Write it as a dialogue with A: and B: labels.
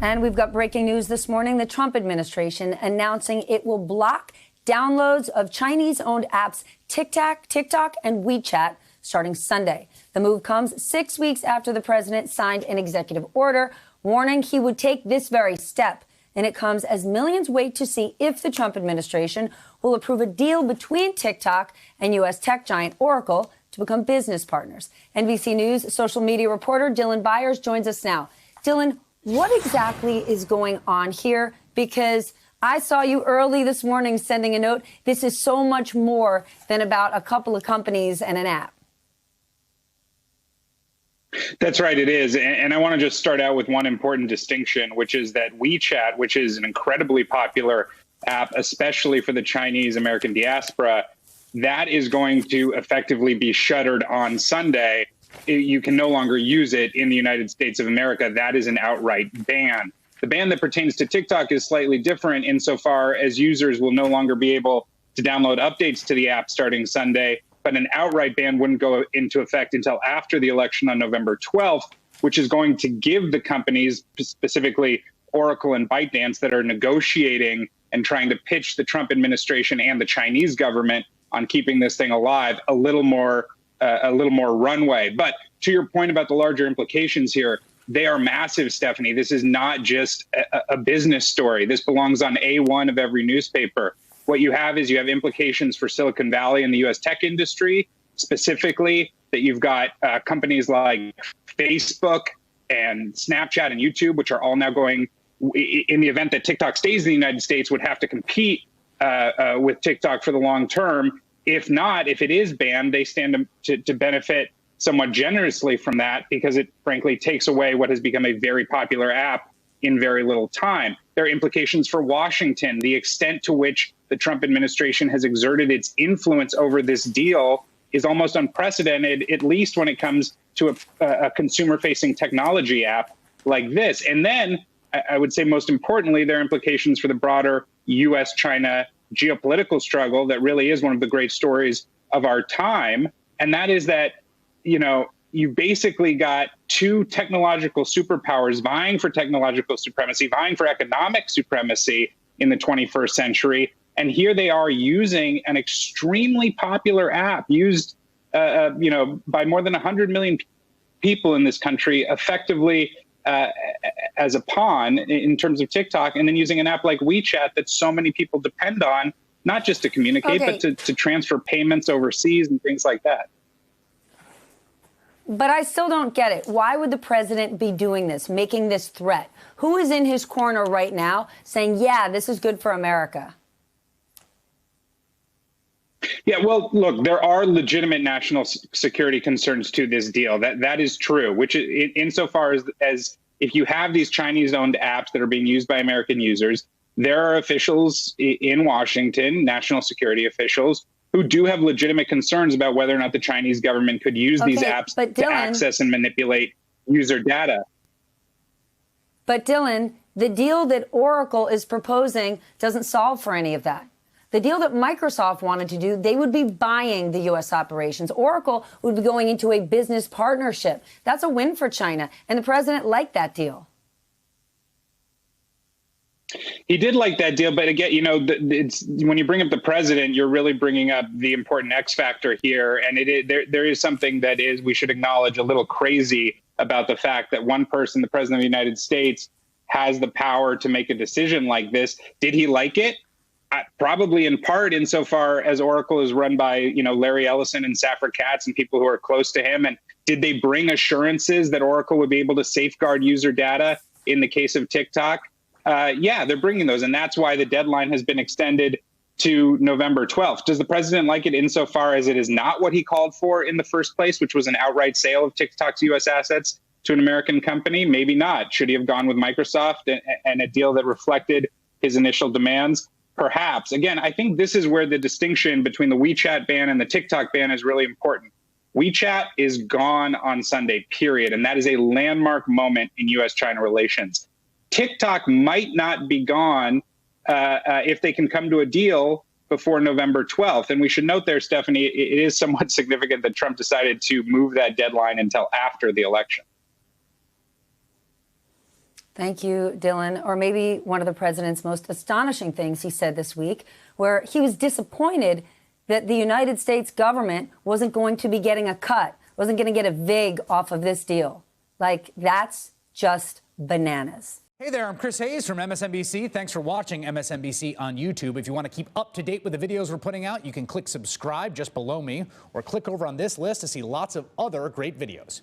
A: And we've got breaking news this morning. The Trump administration announcing it will block downloads of Chinese-owned apps TikTok, and WeChat starting Sunday. The move comes 6 weeks after the president signed an executive order warning he would take this very step. And it comes as millions wait to see if the Trump administration will approve a deal between TikTok and U.S. tech giant Oracle to become business partners. NBC News social media reporter Dylan Byers joins us now. Dylan, what exactly is going on here? Because I saw you early this morning sending a note. This is so much more than about a couple of companies and an app.
B: That's right, it is. And I want to just start out with one important distinction, which is that WeChat, which is an incredibly popular app, especially for the Chinese American diaspora, that is going to effectively be shuttered on Sunday. You can no longer use it in the United States of America. That is an outright ban. The ban that pertains to TikTok is slightly different insofar as users will no longer be able to download updates to the app starting Sunday, but an outright ban wouldn't go into effect until after the election on November 12th, which is going to give the companies, specifically Oracle and ByteDance, that are negotiating and trying to pitch the Trump administration and the Chinese government on keeping this thing alive, a little more runway. But to your point about the larger implications here, they are massive, Stephanie. This is not just a business story. This belongs on A1 of every newspaper. What you have is you have implications for Silicon Valley and the U.S. tech industry, specifically that you've got companies like Facebook and Snapchat and YouTube, which are all now going, in the event that TikTok stays in the United States, would have to compete with TikTok for the long term. If not, if it is banned, they stand to benefit somewhat generously from that, because it frankly takes away what has become a very popular app in very little time. There are implications for Washington. The extent to which the Trump administration has exerted its influence over this deal is almost unprecedented, at least when it comes to a consumer-facing technology app like this. And then I would say most importantly, there are implications for the broader U.S.-China geopolitical struggle that really is one of the great stories of our time. And that is that, you basically got two technological superpowers vying for technological supremacy, vying for economic supremacy in the 21st century. And here they are using an extremely popular app used, by more than 100 million people in this country, effectively as a pawn in terms of TikTok, and then using an app like WeChat that so many people depend on, not just to communicate, but to transfer payments overseas and things like that.
A: But I still don't get it. Why would the president be doing this, making this threat? Who is in his corner right now saying, yeah, this is good for America?
B: Yeah, well, look, there are legitimate national security concerns to this deal. That is true, which insofar as if you have these Chinese-owned apps that are being used by American users, there are officials in Washington, national security officials, who do have legitimate concerns about whether or not the Chinese government could use these apps to access and manipulate user data.
A: But Dylan, the deal that Oracle is proposing doesn't solve for any of that. The deal that Microsoft wanted to do, they would be buying the U.S. operations. Oracle would be going into a business partnership. That's a win for China. And the president liked that deal.
B: He did like that deal. But again, it's when you bring up the president, you're really bringing up the important X factor here. And there is something that we should acknowledge, a little crazy about the fact that one person, the president of the United States, has the power to make a decision like this. Did he like it? Probably in part insofar as Oracle is run by, Larry Ellison and Safra Catz and people who are close to him. And did they bring assurances that Oracle would be able to safeguard user data in the case of TikTok? Yeah, they're bringing those. And that's why the deadline has been extended to November 12th. Does the president like it insofar as it is not what he called for in the first place, which was an outright sale of TikTok's U.S. assets to an American company? Maybe not. Should he have gone with Microsoft and a deal that reflected his initial demands? Perhaps. Again, I think this is where the distinction between the WeChat ban and the TikTok ban is really important. WeChat is gone on Sunday, period. And that is a landmark moment in U.S.-China relations. TikTok might not be gone if they can come to a deal before November 12th. And we should note there, Stephanie, it is somewhat significant that Trump decided to move that deadline until after the election.
A: Thank you, Dylan. Or maybe one of the president's most astonishing things he said this week, where he was disappointed that the United States government wasn't going to be getting a cut, wasn't going to get a VIG off of this deal. Like, that's just bananas.
C: Hey there, I'm Chris Hayes from MSNBC. Thanks for watching MSNBC on YouTube. If you want to keep up to date with the videos we're putting out, you can click subscribe just below me or click over on this list to see lots of other great videos.